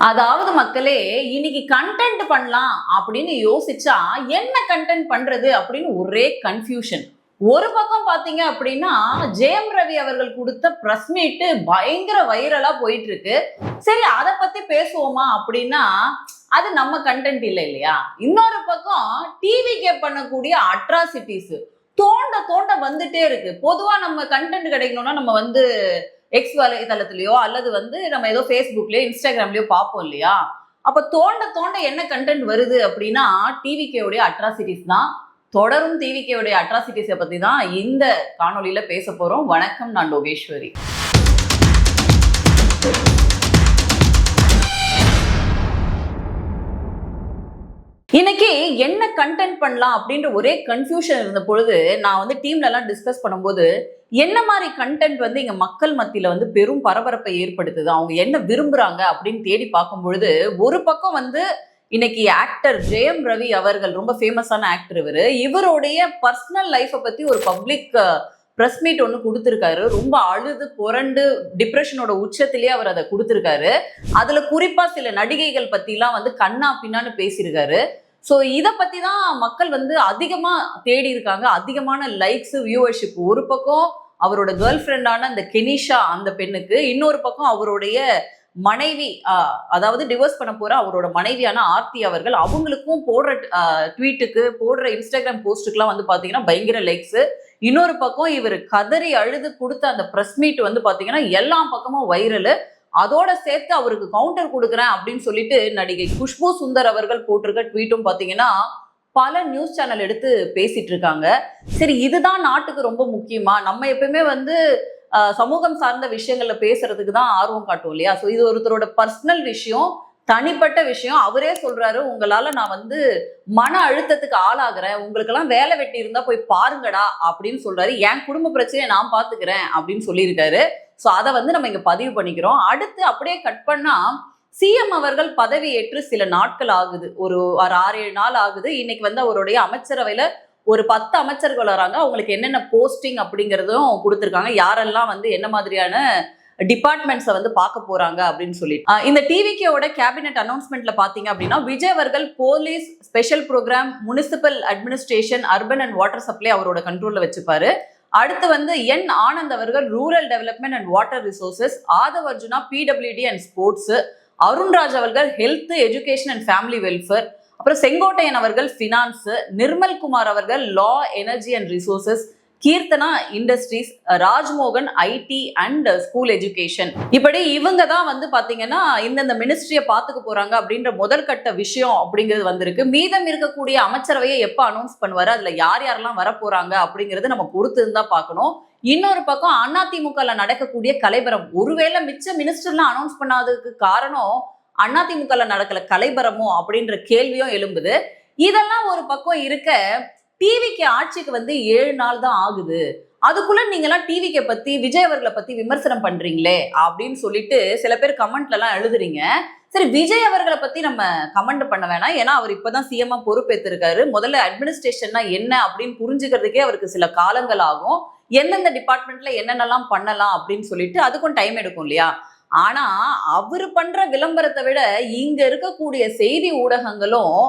அதாவது மக்களே, இன்னைக்கு கண்டென்ட் பண்ணலாம் அப்படின்னு யோசிச்சா என்ன கண்டென்ட் பண்றது அப்படின்னு ஒரே கன்ஃபியூஷன். ஒரு பக்கம் பாத்தீங்க அப்படின்னா ஜெயம் ரவி அவர்கள் கொடுத்த பிரஸ் மீட் பயங்கர வைரலா போயிட்டு இருக்கு. சரி, அதை பத்தி பேசுவோமா அப்படின்னா அது நம்ம கண்டென்ட் இல்லை இல்லையா. இன்னொரு பக்கம் டிவிக்கே பண்ணக்கூடிய அட்ராசிட்டிஸ் தோண்ட தோண்ட வந்துட்டே இருக்கு. பொதுவா நம்ம கண்டென்ட் கிடைக்கணும்னா நம்ம எக்ஸ் வலைதளத்திலயோ அல்லது நம்ம ஏதோ ஃபேஸ்புக்லயோ இன்ஸ்டாகிராம்லயோ பார்ப்போம் இல்லையா. அப்ப தோண்ட தோண்ட என்ன கண்டென்ட் வருது அப்படின்னா டிவிகேவுடைய அட்ராசிட்டிஸ் தான். தொடரும் டிவிகேவுடைய அட்ராசிட்டிஸை பத்தி தான் இந்த காணொலியில பேச போறோம். வணக்கம், நான் லோகேஸ்வரி. இன்னைக்கு என்ன கண்டென்ட் பண்ணலாம் அப்படின்ற ஒரே கன்ஃபியூஷன் இருந்த பொழுது நான் டீம்ல எல்லாம் டிஸ்கஸ் பண்ணும்போது என்ன மாதிரி கண்டென்ட் இங்க மக்கள் மத்தியில பெரும் பரபரப்பை ஏற்படுத்துது, அவங்க என்ன விரும்புறாங்க அப்படின்னு தேடி பார்க்கும் பொழுது ஒரு பக்கம் இன்னைக்கு ஆக்டர் ஜெயம் ரவி அவர்கள் ரொம்ப ஃபேமஸான ஆக்டர். இவருடைய பர்சனல் லைஃப்பை பத்தி ஒரு பப்ளிக் பிரஸ் மீட் ஒன்று கொடுத்துருக்காரு. ரொம்ப அழுது புரண்டு டிப்ரெஷனோட உச்சத்திலேயே அவர் அதை கொடுத்துருக்காரு. அதுல குறிப்பா சில நடிகைகள் பத்திலாம் கண்ணா பின்னான்னு பேசியிருக்காரு. ஸோ இதை பத்தி தான் மக்கள் அதிகமா தேடி இருக்காங்க. அதிகமான லைக்ஸ், வியூவர்ஷிப். ஒரு பக்கம் அவரோட கேர்ள் ஃப்ரெண்டான அந்த கெனிஷா அந்த பெண்ணுக்கு, இன்னொரு பக்கம் அவருடைய மனைவி, அதாவது டிவோர்ஸ் பண்ண போற அவரோட மனைவியான ஆர்த்தி அவர்கள், அவங்களுக்கும் போடுற ட்வீட்டுக்கு, போடுற இன்ஸ்டாகிராம் போஸ்ட்டுக்குலாம் பாத்தீங்கன்னா பயங்கர லைக்ஸ். இன்னொரு பக்கம் இவர் கதறி அழுது கொடுத்த அந்த பிரஸ் மீட் பாத்தீங்கன்னா எல்லா பக்கமும் வைரலு. அதோட சேர்த்து அவருக்கு கவுண்டர் கொடுக்குறேன் அப்படின்னு சொல்லிட்டு நடிகை குஷ்பு சுந்தர் அவர்கள் போட்டிருக்க ட்வீட்டும் பாத்தீங்கன்னா பல நியூஸ் சேனல் எடுத்து பேசிட்டு இருக்காங்க. சரி, இதுதான் நாட்டுக்கு ரொம்ப முக்கியமா? நம்ம எப்பயுமே சமூகம் சார்ந்த விஷயங்கள்ல பேசுறதுக்கு தான் ஆர்வம் காட்டும் இல்லையா. ஸோ இது ஒருத்தரோட பர்சனல் விஷயம், தனிப்பட்ட விஷயம். அவரே சொல்றாரு, உங்களால நான் மன அழுத்தத்துக்கு ஆளாகிறேன், உங்களுக்கெல்லாம் வேலை வெட்டி இருந்தா போய் பாருங்கடா அப்படின்னு சொல்றாரு. என் குடும்ப பிரச்சனையை நான் பாத்துக்கிறேன் அப்படின்னு சொல்லியிருக்காரு. ஸோ அதை நம்ம இங்க பதிவு பண்ணிக்கிறோம். அடுத்து அப்படியே கட் பண்ணா சிஎம் அவர்கள் பதவி ஏற்று சில நாட்கள் ஆகுது, ஒரு 6-7 நாள் ஆகுது. இன்னைக்கு அவருடைய அமைச்சரவையில ஒரு 10 அமைச்சர்கள் வராங்க. அவங்களுக்கு என்னென்ன போஸ்டிங் அப்படிங்கிறதும் கொடுத்துருக்காங்க. யாரெல்லாம் என்ன மாதிரியான டிபார்ட்மெண்ட்ஸை பார்க்க போறாங்க அப்படின்னு சொல்லி இந்த டிவிகேவோட கேபினெட் அனௌன்ஸ்மெண்ட்ல பாத்தீங்க அப்படின்னா விஜய் அவர்கள் police, special program, municipal administration, urban and water supply அவரோட கண்ட்ரோல்ல வச்சுப்பாரு. அடுத்து என் ஆனந்த் அவர்கள் rural development and water resources, Aadhav Arjuna PWD and sports, Arunraj அவர்கள் health, education and family welfare, அப்புறம் செங்கோட்டையன் அவர்கள் ஃபினான்ஸ், நிர்மல் குமார் அவர்கள் law, energy and resources, Keerthana industries, Rajmohan IT and school education. இப்படி இவங்க தான் பாத்தீங்கன்னா இந்த மினிஸ்ட்ரியை பார்த்துக்க போறாங்க அப்படின்ற முதற்கட்ட விஷயம் அப்படிங்கிறது வந்திருக்கு. மீதம் இருக்கக்கூடிய அமைச்சரவையை எப்ப அனௌன்ஸ் பண்ணுவாரு, அதுல யார் யாரெல்லாம் வர போறாங்க அப்படிங்கறது நம்ம பொறுத்து தான் பார்க்கணும். இன்னொரு பக்கம் அதிமுகல நடக்கக்கூடிய கலைபரம், ஒருவேளை மிச்ச மினிஸ்டர்லாம் அனௌன்ஸ் பண்ணாததுக்கு காரணம் அதிமுகல நடக்கல கலைபரமோ அப்படின்ற கேள்வியும் எழும்புது. இதெல்லாம் ஒரு பக்கம் இருக்க, டிவிக்கு ஆட்சிக்கு 7 நாள் தான் ஆகுது, அதுக்குள்ள நீங்கெல்லாம் டிவிக்கு பத்தி, விஜய் அவர்களை பத்தி விமர்சனம் பண்றீங்களே அப்படின்னு சொல்லிட்டு சில பேர் கமெண்ட்ல எல்லாம் எழுதுறீங்க. சரி, விஜய் அவர்களை பத்தி நம்ம கமெண்ட் பண்ண வேணாம், ஏன்னா அவர் இப்பதான் சிஎம் பொறுப்பேற்றிருக்காரு. முதல்ல அட்மினிஸ்ட்ரேஷன்னா என்ன அப்படின்னு புரிஞ்சுக்கிறதுக்கே அவருக்கு சில காலங்கள் ஆகும். எந்தெந்த டிபார்ட்மெண்ட்ல என்னென்னலாம் பண்ணலாம் அப்படின்னு சொல்லிட்டு அதுக்கும் டைம் எடுக்கும் இல்லையா. ஆனா அவரு பண்ற விளம்பரத்தை விட இங்க இருக்கக்கூடிய செய்தி ஊடகங்களும்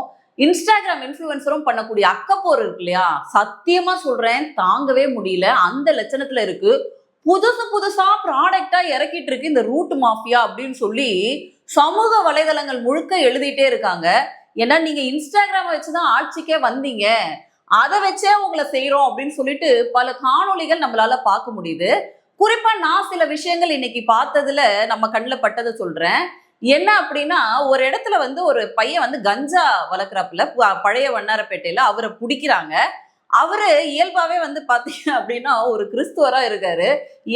இன்ஸ்டாகிராம் இன்ஃப்ளூயன்சரும் பண்ணக்கூடிய அக்கப்போர் இருக்கு இல்லையா, சத்தியமா சொல்றேன் தாங்கவே முடியல. அந்த லட்சணத்துல இருக்கு. புதுசா ப்ராடக்டா இறக்கிட்டு இருக்கு இந்த ரூட் மாஃபியா அப்படின்னு சொல்லி சமூக வலைதளங்கள் முழுக்க எழுதிட்டே இருக்காங்க. ஏன்னா நீங்க இன்ஸ்டாகிராம் வச்சுதான் ஆட்சிக்கே வந்தீங்க, அதை வச்சே உங்களை செய்யறோம் அப்படின்னு சொல்லிட்டு பல காணொளிகள் நம்மளால பார்க்க முடியுது. குறிப்பா நான் சில விஷயங்கள் இன்னைக்கு பார்த்ததுல நம்ம கண்ணில் பட்டதை சொல்றேன். என்ன அப்படின்னா, ஒரு இடத்துல ஒரு பையன் கஞ்சா வளர்க்குறாப்புல பழைய வண்ணாரப்பேட்டையில, அவரை பிடிக்கிறாங்க. அவரு இயல்பாவே பாத்தீங்க அப்படின்னா ஒரு கிறிஸ்துவரா இருக்காரு.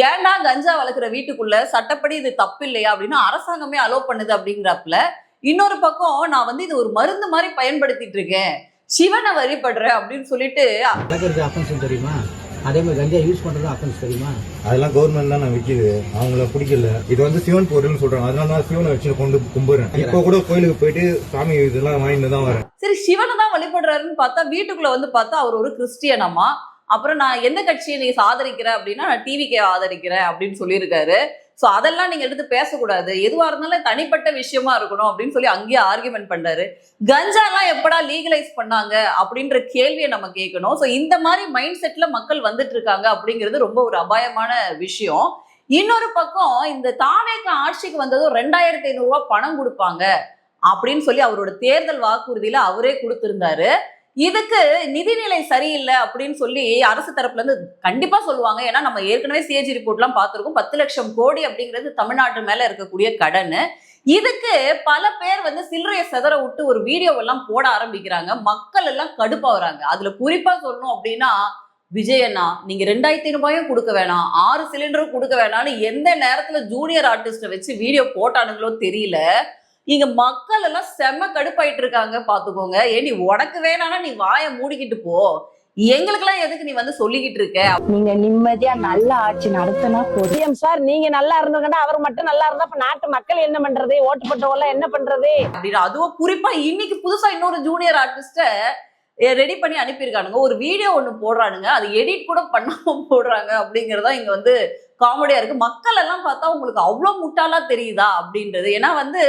ஏன்டா கஞ்சா வளர்க்குற வீட்டுக்குள்ள சட்டப்படி இது தப்பு இல்லையா அப்படின்னு அரசாங்கமே அலோவ் பண்ணுது அப்படிங்கிறாப்புல. இன்னொரு பக்கம் நான் இது ஒரு மருந்து மாதிரி பயன்படுத்திட்டு இருக்கேன், சிவனை வழிபடுறேன் அப்படின்னு சொல்லிட்டு. தெரியுமா, அதே மாதிரி கஞ்சா யூஸ் பண்றது அஃபென்ஸ் தெரியுமா? அதெல்லாம் கவர்மெண்ட் தான் நான் விற்கிது, அவங்கள பிடிக்கல. இது சிவன் பொருள்னு சொல்றாங்க, அதனால தான் சிவனை வச்சு கொண்டு கும்பிடுறேன். இப்போ கூட கோயிலுக்கு போயிட்டு சாமி இதெல்லாம் வாங்கிட்டு தான் வரேன். சரி, சிவனை தான் வழிபடுறாருன்னு பார்த்தா வீட்டுக்குள்ள பார்த்தா அவர் ஒரு கிறிஸ்டியனாமா. அப்புறம் நான் எந்த கட்சியை நீ ஆதரிக்கிற அப்படின்னா நான் டிவிகே ஆதரிக்கிறேன் அப்படின்னு சொல்லியிருக்காரு. சோ அதெல்லாம் நீங்க எடுத்து பேசக்கூடாது, எதுவா இருந்தாலும் தனிப்பட்ட விஷயமா இருக்கணும் அப்படின்னு சொல்லி அங்கேயே ஆர்கியூமெண்ட் பண்றாரு. கஞ்சா எல்லாம் எப்படா லீகலைஸ் பண்ணாங்க அப்படின்ற கேள்வியை நம்ம கேட்கணும். சோ இந்த மாதிரி மைண்ட் செட்ல மக்கள் வந்துட்டு இருக்காங்க அப்படிங்கிறது ரொம்ப ஒரு அபாயமான விஷயம். இன்னொரு பக்கம் இந்த தாவேக ஆட்சிக்கு வந்ததும் 2500 ரூபாய் பணம் கொடுப்பாங்க அப்படின்னு சொல்லி அவரோட தேர்தல் வாக்குறுதியில அவரே கொடுத்திருந்தாரு. இதுக்கு நிதிநிலை சரியில்லை அப்படின்னு சொல்லி அரசு தரப்புல இருந்து கண்டிப்பா சொல்லுவாங்க. ஏன்னா நம்ம ஏற்கனவே சிஏஜி ரிப்போர்ட் எல்லாம் பார்த்திருக்கோம். 10 லட்சம் கோடி அப்படிங்கிறது தமிழ்நாட்டு மேல இருக்கக்கூடிய கடன். இதுக்கு பல பேர் வந்து சில்லறைய செதற விட்டு ஒரு வீடியோவெல்லாம் போட ஆரம்பிக்கிறாங்க. மக்கள் எல்லாம் கடுப்பாகிறாங்க. அதுல குறிப்பா சொல்லணும் அப்படின்னா, விஜயண்ணா நீங்க 2500 ரூபாயும் கொடுக்க வேணாம், 6 சிலிண்டரும் கொடுக்க வேணாம்னு எந்த நேரத்துல ஜூனியர் ஆர்டிஸ்ட வச்சு வீடியோ போட்டானுங்களோ தெரியல. இங்க மக்கள் எல்லாம் செம்ம கடுப்பாயிட்டு இருக்காங்க பாத்துக்கோங்க. ஏன் நீ உனக்கு வேணானா நீ வாயை மூடிக்கிட்டு போ, எங்களுக்கெல்லாம் எதுக்கு நீ வந்து சொல்லிக்கிட்டு இருக்க? நீங்க நிம்மதியா நல்ல ஆட்சி நடத்தினா போதும் சார். நீங்க நல்லா இருந்தோம்னா அவர் மட்டும் நல்லா இருந்தா நாட்டு மக்கள் என்ன பண்றது, ஓட்டு போட்டவங்க என்ன பண்றது அப்படின்னு. அதுவும் குறிப்பா இன்னைக்கு புதுசா இன்னொரு ஜூனியர் ஆர்டிஸ்ட ரெடி பண்ணி அனுப்பியிருக்கானுங்க. ஒரு வீடியோ ஒண்ணு போடுறானுங்க, அது எடிட் கூட பண்ணாம போடுறாங்க அப்படிங்கறதா இங்க வந்து காமெடியா இருக்கு. மக்கள் எல்லாம் பார்த்தா உங்களுக்கு அவ்வளவு முட்டாளா தெரியுதா அப்படின்றது. ஏன்னா வந்து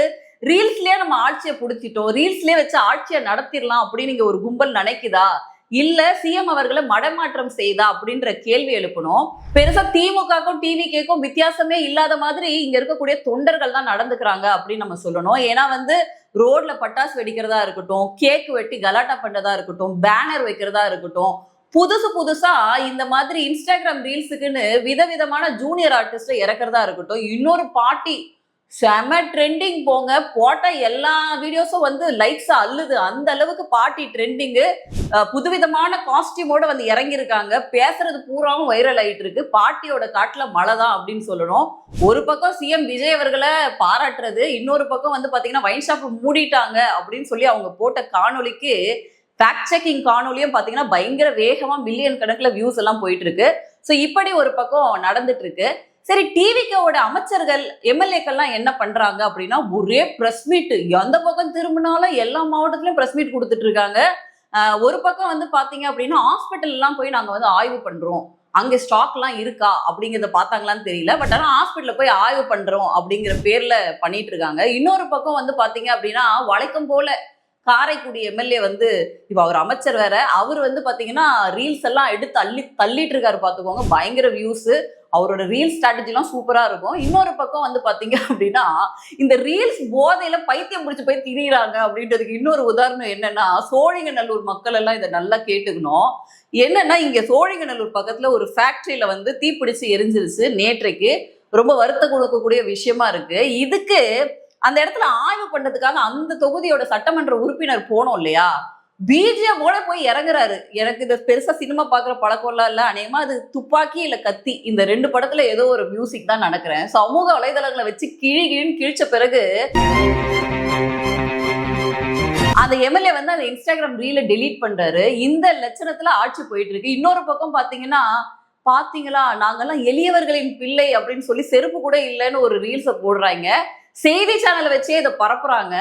ரீல்ஸ்லயே நம்ம ஆட்சியை பிடிச்சிட்டோம், ரீல்ஸ்லயே வச்சு ஆட்சியை நடத்திடலாம் அப்படின்னு இங்க ஒரு கும்பல் நினைக்குதா, இல்ல சிஎம் அவர்களை மடமாற்றம் செய்தா அப்படின்ற கேள்வி எழுப்பணும். பெருசா திமுகக்கும் டிவிக்கும் வித்தியாசமே இல்லாத மாதிரி இங்க இருக்கக்கூடிய தொண்டர்கள் தான் நடந்துக்கிறாங்க அப்படின்னு நம்ம சொல்லணும். ஏன்னா வந்து ரோட்ல பட்டாசு வெடிக்கிறதா இருக்கட்டும், கேக் வெட்டி கலாட்டா பண்றதா இருக்கட்டும், பேனர் வைக்கிறதா இருக்கட்டும், புதுசா இந்த மாதிரி இன்ஸ்டாகிராம் ரீல்ஸுக்குன்னு விதவிதமான ஜூனியர் ஆர்டிஸ்ட இறக்குறதா இருக்கட்டும். இன்னொரு பாட்டி செம ட்ரெண்டிங் போங்க, போட்ட எல்லா வீடியோஸும் வந்து லைக்ஸ் அள்ளுது. அந்த அளவுக்கு பாட்டி ட்ரெண்டிங்கு. புதுவிதமான காஸ்டியூமோட வந்து இறங்கியிருக்காங்க. பேசுறது பூராவும் வைரல் ஆயிட்டு இருக்கு. பாட்டியோட காட்டுல மழை தான் அப்படின்னு சொல்லணும். ஒரு பக்கம் சிஎம் விஜய் அவர்களை பாராட்டுறது, இன்னொரு பக்கம் வந்து பாத்தீங்கன்னா வைன் ஷாப் மூடிட்டாங்க அப்படின்னு சொல்லி அவங்க போட்ட காணொலிக்கு ஃபேக்ட் செக்கிங் காணொலியும் பாத்தீங்கன்னா பயங்கர வேகமா மில்லியன் கணக்குல வியூஸ் எல்லாம் போயிட்டு இருக்கு. ஸோ இப்படி ஒரு பக்கம் நடந்துட்டு இருக்கு. சரி, டிவிக்கோட அமைச்சர்கள் எம்எல்ஏக்கள்லாம் என்ன பண்றாங்க அப்படின்னா, ஒரே பிரஸ் மீட், எந்த பக்கம் திரும்பினாலும் எல்லா மாவட்டத்திலயும் பிரஸ் மீட் கொடுத்துட்டு இருக்காங்க. ஒரு பக்கம் வந்து பாத்தீங்க அப்படின்னா ஹாஸ்பிட்டல் எல்லாம் போய் நாங்க வந்து ஆய்வு பண்றோம், அங்க ஸ்டாக் எல்லாம் இருக்கா அப்படிங்கறத பார்த்தாங்களான்னு தெரியல. பட் ஆனா ஹாஸ்பிட்டல்ல போய் ஆய்வு பண்றோம் அப்படிங்கிற பேர்ல பண்ணிட்டு இருக்காங்க. இன்னொரு பக்கம் வந்து பாத்தீங்க அப்படின்னா வழக்கம் போல காரைக்குடி எம்எல்ஏ வந்து இப்ப அவர் அமைச்சர் வேற, அவர் வந்து பாத்தீங்கன்னா ரீல்ஸ் எல்லாம் எடுத்து தள்ளிட்டு இருக்காரு பாத்துக்கோங்க. பயங்கர வியூஸ், அவரோட ரீல் ஸ்ட்ராட்டஜி எல்லாம் சூப்பரா இருக்கும். இன்னொரு பக்கம் வந்து பாத்தீங்க அப்படின்னா இந்த ரீல்ஸ் போதையில பைத்தியம் பிடிச்சு போய் திரியிறாங்க அப்படின்றதுக்கு இன்னொரு உதாரணம் என்னன்னா, சோழிங்கநல்லூர் மக்கள் எல்லாம் இதை நல்லா கேட்டுக்கணும். என்னன்னா, இங்க சோழிங்கநல்லூர் பக்கத்துல ஒரு ஃபேக்டரியில வந்து தீப்பிடிச்சு எரிஞ்சிருச்சு நேற்றைக்கு. ரொம்ப வருத்தம் கொடுக்கக்கூடிய விஷயமா இருக்கு. இதுக்கு அந்த இடத்துல ஆய்வு பண்றதுக்காக அந்த தொகுதியோட சட்டமன்ற உறுப்பினர் போனோம் இல்லையா, பிஜிஎம்மோட போய் இறங்குறாரு. எனக்கு இந்த பெருசா சினிமா பாக்குற பழக்கம் எல்லாம் இல்ல, அநேகமா அது துப்பாக்கி இல்ல கத்தி, இந்த 2 படத்துல ஏதோ ஒரு மியூசிக் தான் நடக்கிறேன். சமூக வலைதளங்களை வச்சு கிழின்னு கிழிச்ச பிறகு அந்த எம்எல்ஏ வந்து அந்த இன்ஸ்டாகிராம் ரீல டெலீட் பண்றாரு. இந்த லட்சணத்துல ஆட்சி போயிட்டு இருக்கு. இன்னொரு பக்கம் பாத்தீங்களா நாங்கெல்லாம் எளியவர்களின் பிள்ளை அப்படின்னு சொல்லி செருப்பு கூட இல்லைன்னு ஒரு ரீல்ஸை போடுறாங்க. செய்தி சேனலை வச்சே இதை பரப்புறாங்க.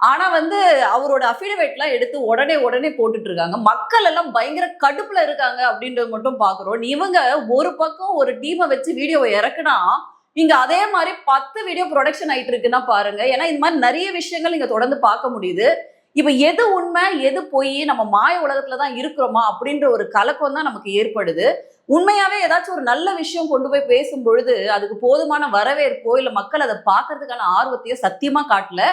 ஆனா வந்து அவரோட அஃபிடவிட்லாம் எடுத்து உடனே போட்டுட்டு இருக்காங்க. மக்கள் எல்லாம் பயங்கர கடுப்புல இருக்காங்க அப்படின்றது மட்டும் பாக்குறோம். இவங்க ஒரு பக்கம் ஒரு டீமை வச்சு வீடியோவை இறக்குனா, இங்க அதே மாதிரி 10 வீடியோ ப்ரொடக்ஷன் ஆயிட்டு இருக்குன்னா பாருங்க. ஏன்னா இந்த மாதிரி நிறைய விஷயங்கள் இங்க தொடர்ந்து பார்க்க முடியுது. இப்ப எது உண்மை எது பொய், நம்ம மாய உலகத்துலதான் இருக்கிறோமா அப்படின்ற ஒரு கலக்கம் தான் நமக்கு ஏற்படுது. உண்மையாவே ஏதாச்சும் ஒரு நல்ல விஷயம் கொண்டு போய் பேசும் பொழுது அதுக்கு போதுமான வரவேற்போ இல்ல மக்கள் அதை பார்க்கறதுக்கான ஆர்வத்தையோ சத்தியமா காட்டல.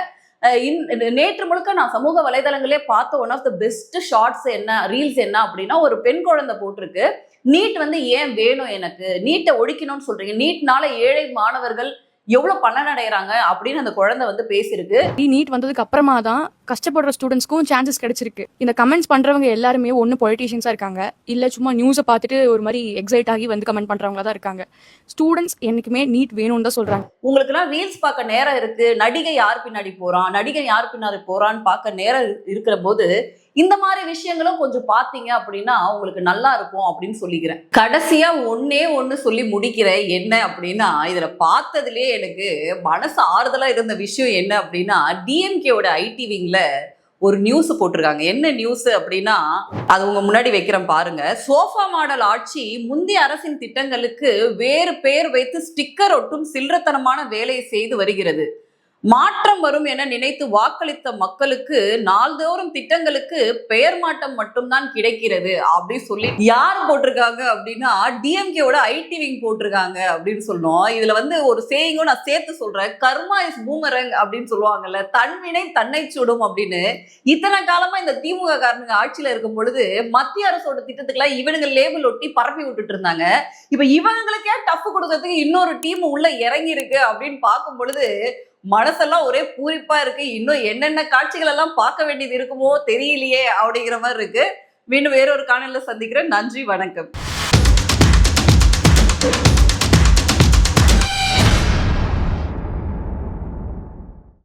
நேற்று முழுக்க நான் சமூக வலைதளங்களே பார்த்த one of the best shorts என்ன, ரீல்ஸ் என்ன அப்படின்னா, ஒரு பெண் குழந்தை போட்டிருக்கு, நீட் வந்து ஏன் வேணும், எனக்கு நீட்டை ஒழிக்கணும்னு சொல்றீங்க, நீட்னால ஏழை மாணவர்கள் எவ்வளவு பலனடைகிறாங்க அப்படின்னு அந்த குழந்தை வந்து பேசியிருக்கு. நீட் வந்ததுக்கு அப்புறமா தான் கஷ்டப்படுற ஸ்டூடெண்ட்ஸ்க்கும் சான்சஸ் கிடைச்சிருக்கு. இந்த கமெண்ட்ஸ் பண்றவங்க எல்லாருமே ஒன்னு பொலிட்டீஷியன்ஸா இருக்காங்க, இல்ல சும்மா நியூஸை பார்த்துட்டு ஒரு மாதிரி எக்ஸைட் ஆகி வந்து கமெண்ட் பண்றவங்களா தான் இருக்காங்க. ஸ்டூடெண்ட்ஸ் என்னைக்குமே நீட் வேணும்னு தான் சொல்றாங்க. உங்களுக்கு எல்லாம் ரீல்ஸ் பார்க்க நேரம் இருக்கு, நடிகை யார் பின்னாடி போறான், நடிகை யார் பின்னாடி போறான்னு பார்க்க நேரம் இருக்கிற போது இந்த மாதிரி விஷயங்களும் கொஞ்சம் பார்த்தீங்க அப்படின்னா உங்களுக்கு நல்லா இருக்கும் அப்படின்னு சொல்லிக்கிறேன். கடைசியா ஒண்ணு சொல்லி முடிக்கிறேன். என்ன அப்படின்னா, இதுல பார்த்ததுலயே எனக்கு மனசு ஆறுதலா இருந்த விஷயம் என்ன அப்படின்னா, டிஎம்கேவோட ஐடி விங்ல ஒரு நியூஸ் போட்டிருக்காங்க. என்ன நியூஸ் அப்படின்னா, அது உங்க முன்னாடி வைக்கிறேன் பாருங்க. சோஃபா மாடல் ஆட்சி முந்தைய அரசின் திட்டங்களுக்கு வேறு பெயர் வைத்து ஸ்டிக்கர் ஒட்டும் சில்லறத்தனமான வேலையை செய்து வருகிறது. மாற்றம் வரும் என நினைத்து வாக்களித்த மக்களுக்கு நாள்தோறும் திட்டங்களுக்கு பெயர் மாற்றம் மட்டும்தான் கிடைக்கிறது அப்படின்னு சொல்லி யார் போட்டிருக்காங்க அப்படின்னா, டிஎம்கேவோட ஐடி விங் போட்டிருக்காங்க அப்படின்னு சொன்னோம். இதுல வந்து ஒரு சேயிங்கும் நான் சேர்த்து சொல்றேன். கர்மா இஸ் பூமரங் அப்படின்னு சொல்லுவாங்கல்ல, தன்வினை தன்னை சுடும் அப்படின்னு. இத்தனை காலமா இந்த திமுக காரனுங்க ஆட்சியில இருக்கும் பொழுது மத்திய அரசோட திட்டத்துக்கெல்லாம் இவனுங்க லேபிள் ஒட்டி பரப்பி விட்டுட்டு இருந்தாங்க. இப்ப இவங்களுக்கே டஃப் கொடுக்கறதுக்கு இன்னொரு டீம் உள்ள இறங்கி இருக்கு அப்படின்னு பார்க்கும் பொழுது மனசெல்லாம் ஒரே பூரிப்பா இருக்கு. இன்னும் என்னென்ன காட்சிகள் எல்லாம் பார்க்க வேண்டியது இருக்குமோ தெரியலையே அப்படிங்கிற மாதிரி இருக்கு. மீண்டும் வேறொரு காணொளியில சந்திக்கிறேன். நன்றி, வணக்கம்.